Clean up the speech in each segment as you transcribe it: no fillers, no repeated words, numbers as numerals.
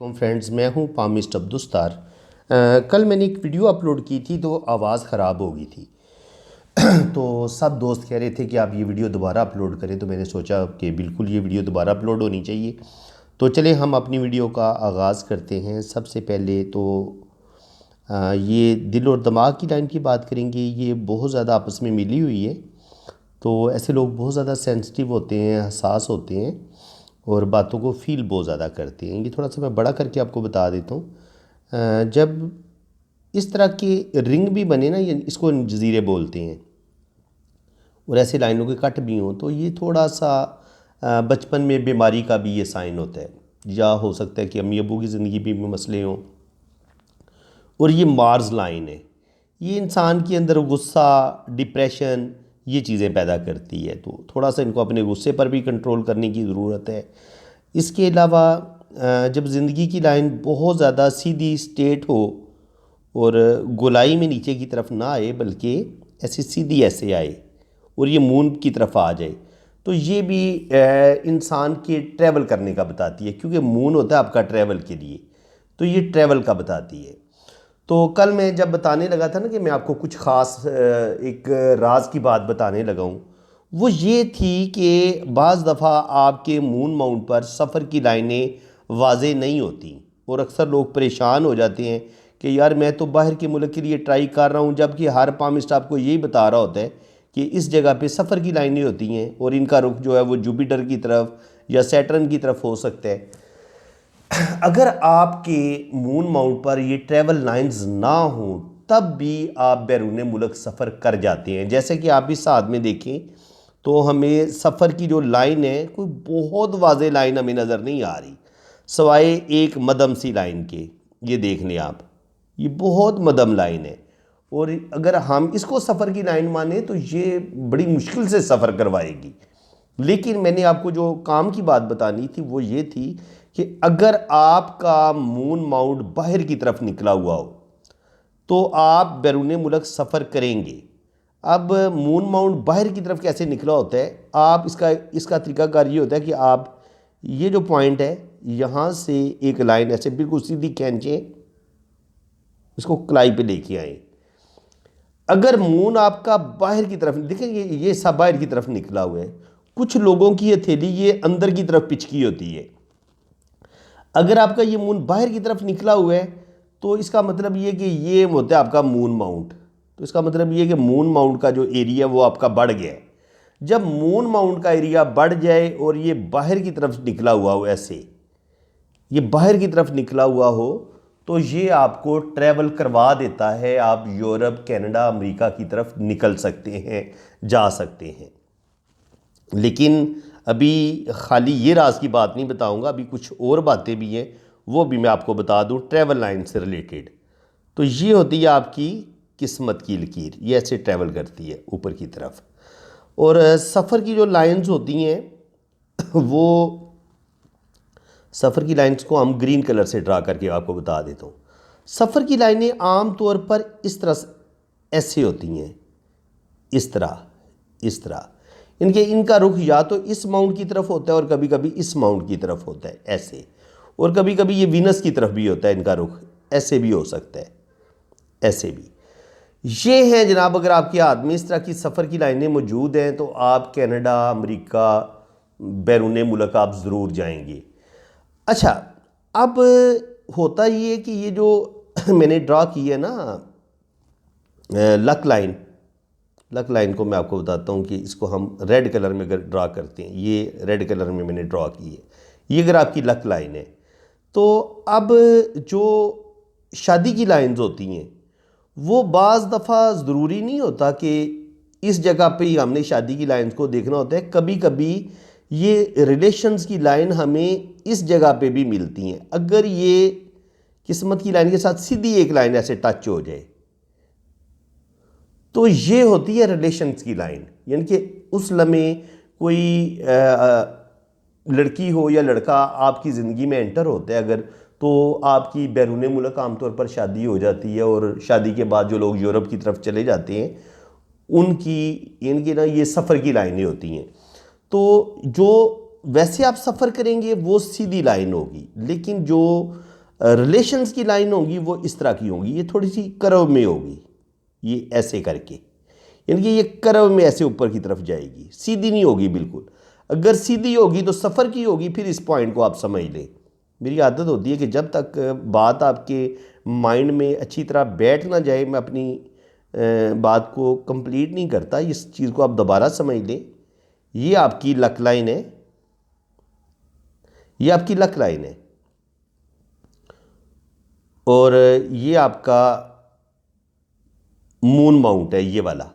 Friends, मैं हूं palmist Abdussattar. कल मैंने एक वीडियो अपलोड की थी तो आवाज़ ख़राब हो गई थी। तो सब दोस्त कह रहे थे कि आप ये वीडियो दोबारा अपलोड करें, तो मैंने सोचा कि बिल्कुल ये वीडियो दोबारा अपलोड होनी चाहिए। तो चले हम अपनी वीडियो का आगाज़ करते हैं। सबसे पहले तो ये दिल और दिमाग की लाइन की बात करेंगे। ये बहुत ज़्यादा आपस में मिली हुई है, तो ऐसे लोग बहुत ज़्यादा सेंसिटिव होते हैं, हसास होते हैं और बातों को फ़ील बहुत ज़्यादा करते हैं। ये थोड़ा सा मैं बड़ा करके आपको बता देता हूँ। जब इस तरह के रिंग भी बने ना, ये इसको जज़ीरे बोलते हैं, और ऐसे लाइनों के कट भी हों, तो ये थोड़ा सा बचपन में बीमारी का भी ये साइन होता है, या हो सकता है कि अम्मी अबू की ज़िंदगी भी मसले हों। और ये मार्स लाइन है, ये इंसान के अंदर गुस्सा, डिप्रेशन, ये चीज़ें पैदा करती है। तो थोड़ा सा इनको अपने गुस्से पर भी कंट्रोल करने की ज़रूरत है। इसके अलावा जब ज़िंदगी की लाइन बहुत ज़्यादा सीधी स्ट्रेट हो और गोलाई में नीचे की तरफ ना आए, बल्कि ऐसे सीधी ऐसे आए और ये मून की तरफ आ जाए, तो ये भी इंसान के ट्रैवल करने का बताती है, क्योंकि मून होता है आपका ट्रैवल के लिए, तो ये ट्रैवल का बताती है। तो कल मैं जब बताने लगा था ना कि मैं आपको कुछ ख़ास एक राज की बात बताने लगा हूँ, वो ये थी कि बाज़ दफ़ा आपके मून माउंट पर सफ़र की लाइनें वाज़े नहीं होती, और अक्सर लोग परेशान हो जाते हैं कि यार मैं तो बाहर के मुल्क के लिए ट्राई कर रहा हूँ, जबकि हर पामिस्ट आपको यही बता रहा होता है कि इस जगह पे सफ़र की लाइनें होती हैं और इनका रुख जो है वो जुपिटर की तरफ या सैटर्न की तरफ हो सकता है। अगर आपके मून माउंट पर ये ट्रैवल लाइंस ना हो, तब भी आप बैरून मुल्क सफ़र कर जाते हैं। जैसे कि आप इस साथ में देखें तो हमें सफ़र की जो लाइन है, कोई बहुत वाज़े लाइन हमें नज़र नहीं आ रही, सवाए एक मदम सी लाइन के। ये देख लें आप, ये बहुत मदम लाइन है, और अगर हम इसको सफ़र की लाइन माने तो ये बड़ी मुश्किल से सफ़र करवाएगी। लेकिन मैंने आपको जो काम की बात बतानी थी वो ये थी कि अगर आपका मून माउंट बाहर की तरफ निकला हुआ हो तो आप बैरून मुल्क सफ़र करेंगे। अब मून माउंट बाहर की तरफ कैसे निकला होता है, आप इसका तरीकाकार ये होता है कि आप ये जो पॉइंट है, यहाँ से एक लाइन ऐसे बिल्कुल सीधी खींचें, इसको कलाई पे लेके आए। अगर मून आपका बाहर की तरफ, देखेंगे ये सब बाहर की तरफ निकला हुआ है, कुछ लोगों की हथेली ये अंदर की तरफ पिचकी होती है। अगर आपका ये मून बाहर की तरफ निकला हुआ है तो इसका मतलब ये कि ये होता है आपका मून माउंट। तो इसका मतलब ये कि मून माउंट का जो एरिया वो आपका बढ़ गया है। जब मून माउंट का एरिया बढ़ जाए और ये बाहर की तरफ निकला हुआ हो, ऐसे ये बाहर की तरफ निकला हुआ हो, तो ये आपको ट्रैवल करवा देता है। आप यूरोप, कनाडा, अमेरिका की तरफ निकल सकते हैं, जा सकते हैं। लेकिन अभी खाली ये राज की बात नहीं बताऊंगा, अभी कुछ और बातें भी हैं, वो भी मैं आपको बता दूं ट्रैवल लाइन से रिलेटेड। तो ये होती है आपकी किस्मत की लकीर, ये ऐसे ट्रैवल करती है ऊपर की तरफ। और सफ़र की जो लाइंस होती हैं, वो सफ़र की लाइंस को हम ग्रीन कलर से ड्रा करके आपको बता देता हूँ। सफ़र की लाइनें आम तौर पर इस तरह ऐसे होती हैं, इस तरह इनका रुख या तो इस माउंट की तरफ होता है और कभी कभी इस माउंट की तरफ होता है, ऐसे। और कभी कभी ये वीनस की तरफ भी होता है, इनका रुख ऐसे भी हो सकता है, ऐसे भी। ये है जनाब, अगर आपके हाथ में इस तरह की सफ़र की लाइनें मौजूद हैं तो आप कनाडा, अमेरिका, बैरून मुल्क आप ज़रूर जाएंगे। अच्छा, अब होता ये है कि ये जो मैंने ड्रा की है ना लक लाइन को मैं आपको बताता हूँ कि इसको हम रेड कलर में अगर ड्रा करते हैं, ये रेड कलर में मैंने ड्रा की है, ये अगर आपकी लक लाइन है, तो अब जो शादी की लाइंस होती हैं वो बाज़ दफ़ा ज़रूरी नहीं होता कि इस जगह पे ही हमने शादी की लाइंस को देखना होता है। कभी कभी ये रिलेशंस की लाइन हमें इस जगह पे भी मिलती हैं। अगर ये किस्मत की लाइन के साथ सीधी एक लाइन ऐसे टच हो जाए, तो ये होती है रिलेशंस की लाइन। यानी कि उस लम्हे कोई लड़की हो या लड़का आपकी ज़िंदगी में एंटर होता है अगर, तो आपकी बैरून मुल्क आमतौर पर शादी हो जाती है, और शादी के बाद जो लोग यूरोप की तरफ चले जाते हैं इनकी ना ये सफ़र की लाइनें होती हैं। तो जो वैसे आप सफ़र करेंगे वो सीधी लाइन होगी, लेकिन जो रिलेशंस की लाइन होगी वो इस तरह की होगी, ये थोड़ी सी कर्व में होगी, ये ऐसे करके, यानी कि ये कर्व में ऐसे ऊपर की तरफ जाएगी, सीधी नहीं होगी बिल्कुल। अगर सीधी होगी तो सफ़र की होगी, फिर इस पॉइंट को आप समझ लें। मेरी आदत होती है कि जब तक बात आपके माइंड में अच्छी तरह बैठ ना जाए मैं अपनी बात को कंप्लीट नहीं करता। इस चीज़ को आप दोबारा समझ लें। ये आपकी लक लाइन है, ये आपकी लक लाइन है, और ये आपका मून माउंट है ये वाला।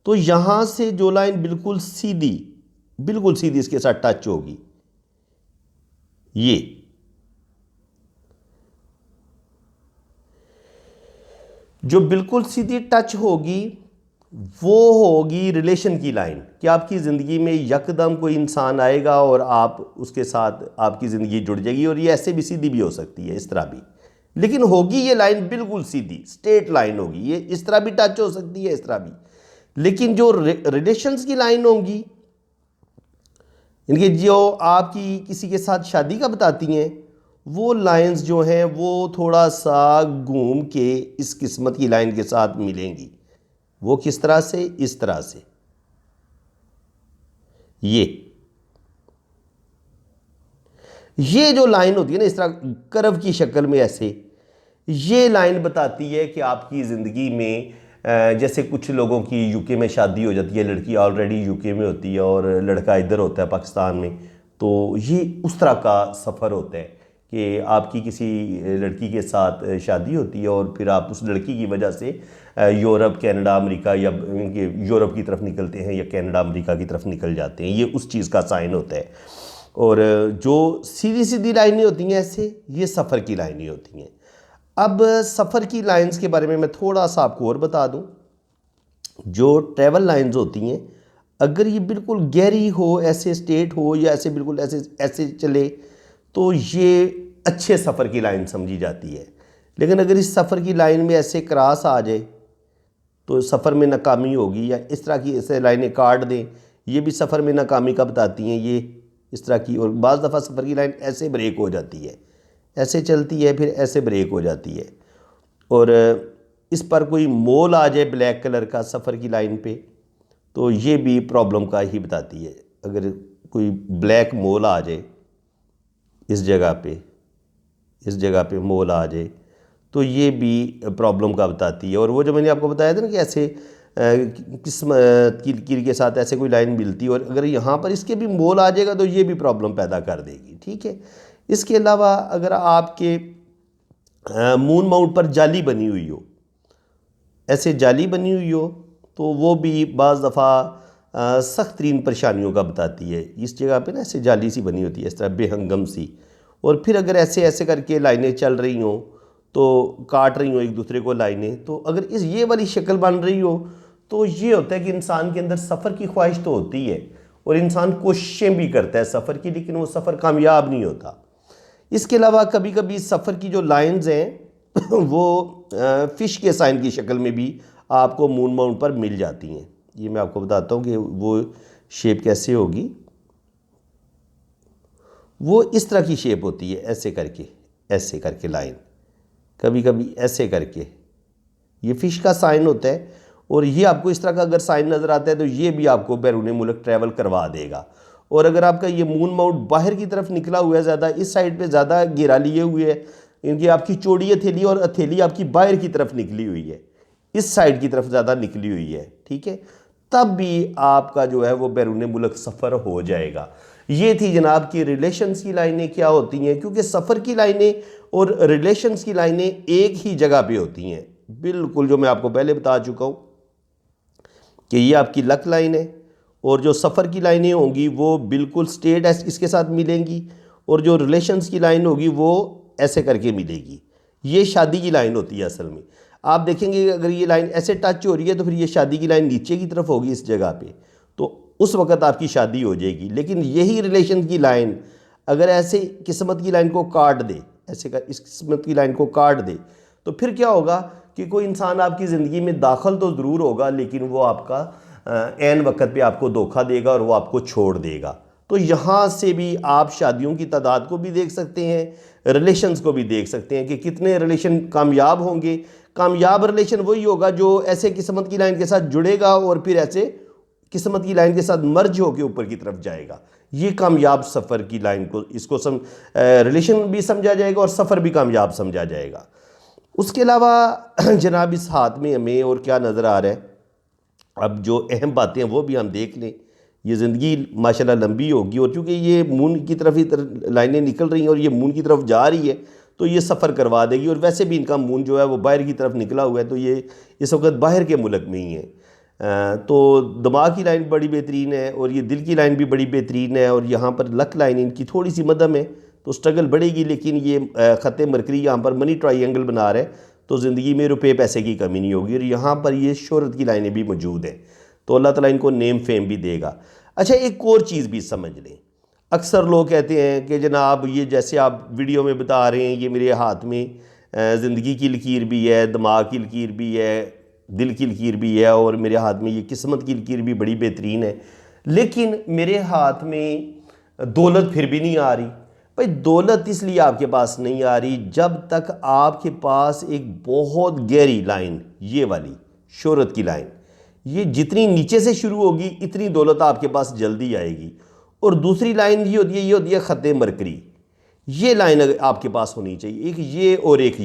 तो यहाँ से जो लाइन बिल्कुल सीधी इसके साथ टच होगी, ये जो बिल्कुल सीधी टच होगी वो होगी रिलेशन की लाइन। कि आपकी ज़िंदगी में यकदम कोई इंसान आएगा और आप उसके साथ आपकी ज़िंदगी जुड़ जाएगी, और ये ऐसे भी सीधी भी हो सकती है, इस तरह भी, लेकिन होगी ये लाइन बिल्कुल सीधी स्ट्रेट लाइन होगी। ये इस तरह भी टच हो सकती है, इस तरह भी, लेकिन जो रिलेशंस की लाइन होंगी, इनकी जो आपकी किसी के साथ शादी का बताती हैं, वो लाइंस जो हैं वो थोड़ा सा घूम के इस किस्मत की लाइन के साथ मिलेंगी। वो किस तरह से? इस तरह से, ये जो लाइन होती है ना इस तरह कर्व की शक्ल में ऐसे, ये लाइन बताती है कि आपकी ज़िंदगी में जैसे कुछ लोगों की यूके में शादी हो जाती है, लड़की ऑलरेडी यूके में होती है और लड़का इधर होता है पाकिस्तान में, तो ये उस तरह का सफ़र होता है कि आपकी किसी लड़की के साथ शादी होती है और फिर आप उस लड़की की वजह से यूरोप, कनाडा, अमेरिका, या यूरोप की तरफ निकलते हैं या कनाडा, अमेरिका की तरफ निकल जाते हैं। ये उस चीज़ का साइन होता है। और जो सीधी सीधी लाइनें होती हैं ऐसे, ये सफ़र की लाइनें होती हैं। अब सफ़र की लाइंस के बारे में मैं थोड़ा सा आपको और बता दूं। जो ट्रैवल लाइंस होती हैं, अगर ये बिल्कुल गहरी हो, ऐसे स्ट्रेट हो, या ऐसे बिल्कुल ऐसे ऐसे चले, तो ये अच्छे सफ़र की लाइन समझी जाती है। लेकिन अगर इस सफ़र की लाइन में ऐसे क्रॉस आ जाए तो सफ़र में नाकामी होगी, या इस तरह की ऐसे लाइनें काट दें, ये भी सफ़र में नाकामी का बताती हैं, ये इस तरह की। और बाज़ दफ़ा सफ़र की लाइन ऐसे ब्रेक हो जाती है, ऐसे चलती है फिर ऐसे ब्रेक हो जाती है, और इस पर कोई मोल आ जाए ब्लैक कलर का सफ़र की लाइन पे, तो ये भी प्रॉब्लम का ही बताती है। अगर कोई ब्लैक मोल आ जाए इस जगह पे मोल आ जाए, तो ये भी प्रॉब्लम का बताती है। और वो जो मैंने आपको बताया था ना कि ऐसे किस्मत कील के साथ ऐसे कोई लाइन मिलती है, और अगर यहाँ पर इसके भी मोल आ जाएगा तो ये भी प्रॉब्लम पैदा कर देगी। ठीक है। इसके अलावा अगर आपके मून माउंट पर जाली बनी हुई हो, ऐसे जाली बनी हुई हो, तो वो भी बाज़ दफ़ा सख्त तरीन परेशानियों का बताती है। इस जगह पे ना ऐसे जाली सी बनी होती है, इस तरह बेहंगम सी, और फिर अगर ऐसे ऐसे करके लाइनें चल रही हों, तो काट रही हों एक दूसरे को लाइनें, तो अगर ये वाली शक्ल बन रही हो, तो ये होता है कि इंसान के अंदर सफ़र की ख्वाहिश तो होती है, और इंसान कोशिशें भी करता है सफ़र की, लेकिन वो सफ़र कामयाब नहीं होता। इसके अलावा कभी कभी सफ़र की जो लाइंस हैं वो फ़िश के साइन की शक्ल में भी आपको मून माउंट पर मिल जाती हैं। ये मैं आपको बताता हूँ कि वो शेप कैसे होगी। वो इस तरह की शेप होती है, ऐसे करके लाइन, कभी कभी ऐसे करके, ये फ़िश का साइन होता है। और ये आपको इस तरह का अगर साइन नज़र आता है तो ये भी आपको बैरून मुल्क ट्रैवल करवा देगा। और अगर आपका ये मून माउंट बाहर की तरफ निकला हुआ है, ज़्यादा इस साइड पे ज़्यादा घेरा लिए हुए है, इनकी आपकी चौड़ी हथेली और हथेली आपकी बाहर की तरफ निकली हुई है, इस साइड की तरफ ज़्यादा निकली हुई है, ठीक है, तब भी आपका जो है वो बैरून मुल्क सफ़र हो जाएगा। ये थी जनाब की रिलेशंस की लाइनें क्या होती हैं, क्योंकि सफ़र की लाइनें और रिलेशंस की लाइनें एक ही जगह पे होती हैं बिल्कुल, जो मैं आपको पहले बता चुका हूँ कि ये आपकी लक लाइन है, और जो सफ़र की लाइनें होंगी वो बिल्कुल स्ट्रेट इसके साथ मिलेंगी, और जो रिलेशंस की लाइन होगी वो ऐसे करके मिलेगी। ये शादी की लाइन होती है असल में। आप देखेंगे अगर ये लाइन ऐसे टच हो रही है तो फिर ये शादी की लाइन नीचे की तरफ होगी इस जगह पे, तो उस वक़्त आपकी शादी हो जाएगी। लेकिन यही रिलेशन की लाइन अगर ऐसे किस्मत की लाइन को काट दे, ऐसे का इस किस्मत की लाइन को काट दे, तो फिर क्या होगा कि कोई इंसान आपकी ज़िंदगी में दाखिल तो ज़रूर होगा, लेकिन वो आपका ऐन वक्त पे आपको धोखा देगा और वो आपको छोड़ देगा। तो यहाँ से भी आप शादियों की तादाद को भी देख सकते हैं, रिलेशंस को भी देख सकते हैं कि कितने रिलेशन कामयाब होंगे। कामयाब रिलेशन वही होगा जो ऐसे किस्मत की लाइन के साथ जुड़ेगा और फिर ऐसे किस्मत की लाइन के साथ मर्ज होकर ऊपर की तरफ जाएगा। ये कामयाब सफ़र की लाइन को, इसको रिलेशन भी समझा जाएगा और सफ़र भी कामयाब समझा जाएगा। उसके अलावा जनाब इस हाथ में हमें और क्या नज़र आ रहा है, अब जो अहम बातें हैं वो भी हम देख लें। ये ज़िंदगी माशाल्लाह लंबी होगी और चूँकि ये मून की तरफ ही लाइनें निकल रही हैं और ये मून की तरफ जा रही है तो ये सफ़र करवा देगी। और वैसे भी इनका मून जो है वो बाहर की तरफ निकला हुआ है, तो ये इस वक्त बाहर के मुल्क में ही है। तो दिमाग की लाइन बड़ी बेहतरीन है और ये दिल की लाइन भी बड़ी बेहतरीन है और यहाँ पर लक लाइन इनकी थोड़ी सी मध्यम है, तो स्ट्रगल बढ़ेगी। लेकिन ये ख़त मरकरी यहाँ पर मनी ट्रायंगल बना रहा है, तो ज़िंदगी में रुपए पैसे की कमी नहीं होगी। और यहाँ पर ये शोहरत की लाइनें भी मौजूद हैं, तो अल्लाह ताला इनको नेम फेम भी देगा। अच्छा, एक और चीज़ भी समझ लें। अक्सर लोग कहते हैं कि जनाब ये जैसे आप वीडियो में बता रहे हैं, ये मेरे हाथ में ज़िंदगी की लकीर भी है, दिमाग की लकीर भी है, दिल की लकीर भी है और मेरे हाथ में ये किस्मत की लकीर भी बड़ी बेहतरीन है, लेकिन मेरे हाथ में दौलत फिर भी नहीं आ रही। भाई दौलत इसलिए आपके पास नहीं आ रही जब तक आपके पास एक बहुत गहरी लाइन, ये वाली शोहरत की लाइन, ये जितनी नीचे से शुरू होगी इतनी दौलत आपके पास जल्दी आएगी। और दूसरी लाइन ये होती है ख़त मरकरी। ये लाइन आपके पास होनी चाहिए, एक ये और एक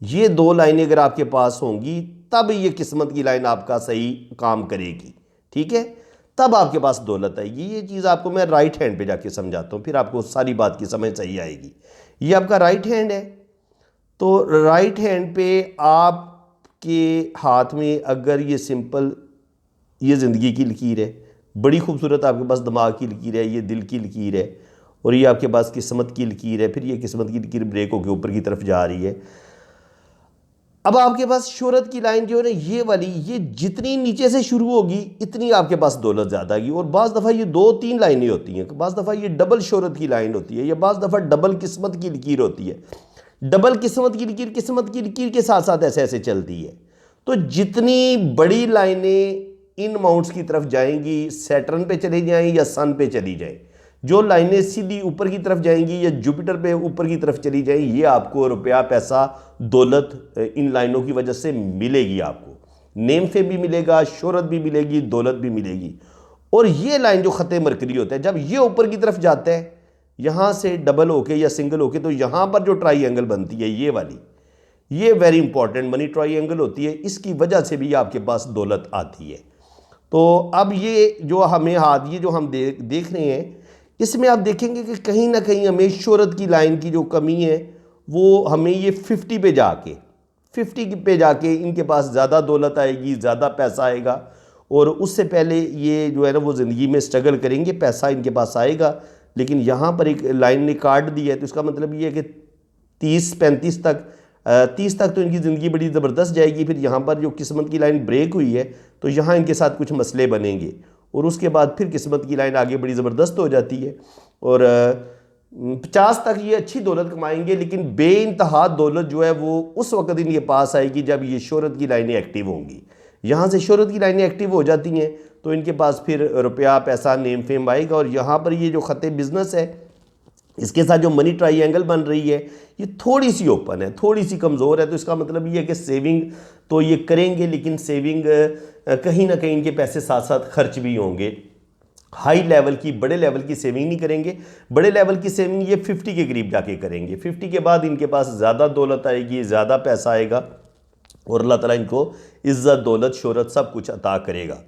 ये दो लाइनें अगर आपके पास होंगी तब ये किस्मत की लाइन आपका सही काम करेगी, ठीक है, तब आपके पास दौलत आएगी। ये चीज़ आपको मैं राइट हैंड पे जाके समझाता हूँ, फिर आपको सारी बात की समझ सही आएगी। ये आपका राइट हैंड है, तो राइट हैंड पे आपके हाथ में अगर ये सिंपल ये ज़िंदगी की लकीर है, बड़ी खूबसूरत आपके पास दिमाग की लकीर है, ये दिल की लकीर है और ये आपके पास किस्मत की लकीर है, फिर ये किस्मत की लकीर ब्रेक होकर ऊपर की तरफ जा रही है। अब आपके पास शोहरत की लाइन जो है ना ये वाली, ये जितनी नीचे से शुरू होगी इतनी आपके पास दौलत ज़्यादा आएगी। और बाज़ दफ़ा ये 2-3 लाइनें होती हैं, बाज़ दफ़ा ये डबल शोहरत की लाइन होती है, या बाज़ दफ़ा डबल किस्मत की लकीर होती है। डबल किस्मत की लकीर के साथ साथ ऐसे ऐसे चलती है। तो जितनी बड़ी लाइनें इन माउंट्स की तरफ जाएंगी, सैटर्न पे चली जाएँ या सन पे चली जाएँ, जो लाइनें सीधी ऊपर की तरफ जाएंगी या जुपिटर पे ऊपर की तरफ चली जाएंगी, ये आपको रुपया पैसा दौलत इन लाइनों की वजह से मिलेगी। आपको नेम फेम भी मिलेगा, शोहरत भी मिलेगी, दौलत भी मिलेगी। और ये लाइन जो ख़त मरकरी होता है, जब ये ऊपर की तरफ जाता है यहाँ से डबल होके या सिंगल होके, तो यहाँ पर जो ट्राइंगल बनती है ये वाली, ये वेरी इंपॉर्टेंट मनी ट्राइंगल होती है, इसकी वजह से भी आपके पास दौलत आती है। तो अब ये जो हमें हाथ, ये जो हम देख रहे हैं, इसमें आप देखेंगे कि कहीं ना कहीं हमें शोहरत की लाइन की जो कमी है वो हमें ये 50 पे जाके इनके पास ज़्यादा दौलत आएगी, ज़्यादा पैसा आएगा। और उससे पहले ये जो है ना वो ज़िंदगी में स्ट्रगल करेंगे, पैसा इनके पास आएगा। लेकिन यहाँ पर एक लाइन ने काट दी है, तो इसका मतलब ये है कि 30-35 तक 30 तक तो इनकी ज़िंदगी बड़ी ज़बरदस्त जाएगी। फिर यहाँ पर जो किस्मत की लाइन ब्रेक हुई है तो यहाँ इनके साथ कुछ मसले बनेंगे और उसके बाद फिर किस्मत की लाइन आगे बड़ी ज़बरदस्त हो जाती है। और 50 तक ये अच्छी दौलत कमाएंगे, लेकिन बेइंतहा दौलत जो है वो उस वक्त इनके पास आएगी जब ये शोहरत की लाइनें एक्टिव होंगी। यहाँ से शोहरत की लाइनें एक्टिव हो जाती हैं तो इनके पास फिर रुपया पैसा नेम फेम आएगा। और यहाँ पर ये जो ख़त बिज़नेस है, इसके साथ जो मनी ट्राइंगल बन रही है, ये थोड़ी सी ओपन है, थोड़ी सी कमज़ोर है। तो इसका मतलब ये है कि सेविंग तो ये करेंगे, लेकिन सेविंग कहीं ना कहीं इनके पैसे साथ साथ खर्च भी होंगे। हाई लेवल की, बड़े लेवल की सेविंग नहीं करेंगे। बड़े लेवल की सेविंग ये 50 के करीब जाके करेंगे। 50 के बाद इनके पास ज़्यादा दौलत आएगी, ज़्यादा पैसा आएगा और अल्लाह ताला इनको इज़्ज़त, दौलत, शोहरत सब कुछ अता करेगा।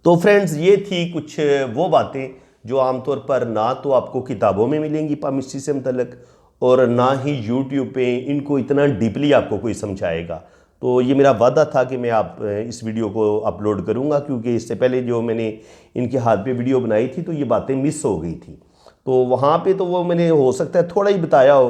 तो फ्रेंड्स, ये थी कुछ वो बातें जो आमतौर पर ना तो आपको किताबों में मिलेंगी पामिस्ट्री से मुतल्लिक और ना ही यूट्यूब पे इनको इतना डीपली आपको कोई समझाएगा। तो ये मेरा वादा था कि मैं आप इस वीडियो को अपलोड करूंगा, क्योंकि इससे पहले जो मैंने इनके हाथ पे वीडियो बनाई थी तो ये बातें मिस हो गई थी। तो वहाँ पे तो वो मैंने हो सकता है थोड़ा ही बताया हो,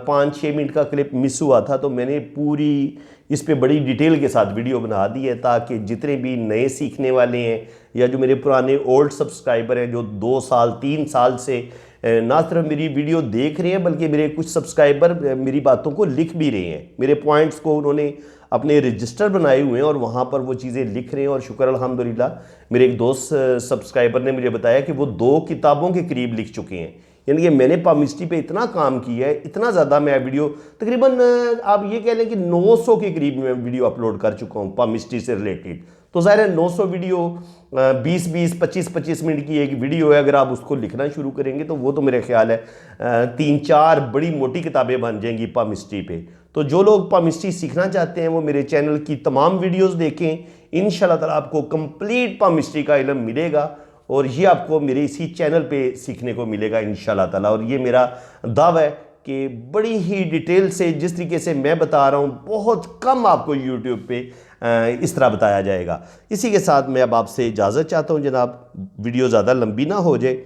5-6 मिनट का क्लिप मिस हुआ था। तो मैंने पूरी इस पे बड़ी डिटेल के साथ वीडियो बना दी है ताकि जितने भी नए सीखने वाले हैं या जो मेरे पुराने ओल्ड सब्सक्राइबर हैं जो 2 साल 3 साल से ना सिर्फ मेरी वीडियो देख रहे हैं बल्कि मेरे कुछ सब्सक्राइबर मेरी बातों को लिख भी रहे हैं, मेरे पॉइंट्स को उन्होंने अपने रजिस्टर बनाए हुए हैं और वहाँ पर वो चीज़ें लिख रहे हैं। और शुक्र अल्हम्दुलिल्लाह मेरे एक दोस्त सब्सक्राइबर ने मुझे बताया कि वो 2 किताबों के करीब लिख चुके हैं। यानी कि मैंने पामिस्ट्री पे इतना काम किया है, इतना ज़्यादा मैं वीडियो तकरीबन आप ये कह लें कि 900 के करीब मैं वीडियो अपलोड कर चुका हूँ पामिस्ट्री से रिलेटेड। तो ज़ाहिर है 900 वीडियो 20-20 25-25 मिनट की एक वीडियो है, अगर आप उसको लिखना शुरू करेंगे तो वो तो मेरे ख्याल है 3-4 बड़ी मोटी किताबें बन जाएंगी पामिस्ट्री पे। तो जो लोग पामिस्ट्री सीखना चाहते हैं वो मेरे चैनल की तमाम वीडियोज़ देखें, इंशाल्लाह ताला आपको कंप्लीट पामिस्ट्री का इल्म मिलेगा और ये आपको मेरे इसी चैनल पे सीखने को मिलेगा इंशाल्लाह ताला। और ये मेरा दावा है कि बड़ी ही डिटेल से जिस तरीके से मैं बता रहा हूँ बहुत कम आपको यूट्यूब पे इस तरह बताया जाएगा। इसी के साथ मैं अब आपसे इजाज़त चाहता हूँ जनाब, वीडियो ज़्यादा लंबी ना हो जाए।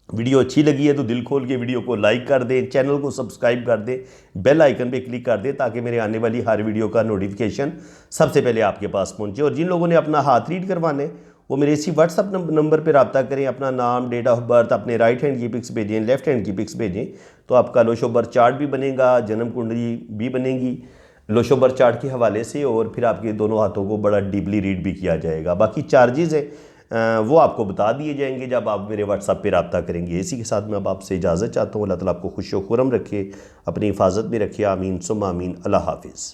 वीडियो अच्छी लगी है तो दिल खोल के वीडियो को लाइक कर दें, चैनल को सब्सक्राइब कर दें, बेल आइकन पे क्लिक कर दें ताकि मेरे आने वाली हर वीडियो का नोटिफिकेशन सबसे पहले आपके पास पहुंचे। और जिन लोगों ने अपना हाथ रीड करवाने वो मेरे इसी व्हाट्सअप नंबर पर रब्ता करें, अपना नाम, डेट ऑफ बर्थ, अपने राइट हैंड की पिक्स भेजें, लेफ्ट हैंड की पिक्स भेजें, तो आपका लोशो बर्थ चार्ट भी बनेगा, जन्म कुंडली भी बनेगी लोशो बर्थ चार्ट के हवाले से, और फिर आपके दोनों हाथों को बड़ा डीपली रीड भी किया जाएगा। बाकी चार्जेज़ हैं वो आपको बता दिए जाएंगे जब आप मेरे व्हाट्सअप पे रब्ता करेंगे। इसी के साथ मैं अब आपसे इजाज़त चाहता हूँ। अल्लाह ताला आपको खुश व खुरम रखे, अपनी हिफाजत में रखे। आमीन सुम्मा आमीन। अल्लाह हाफिज़।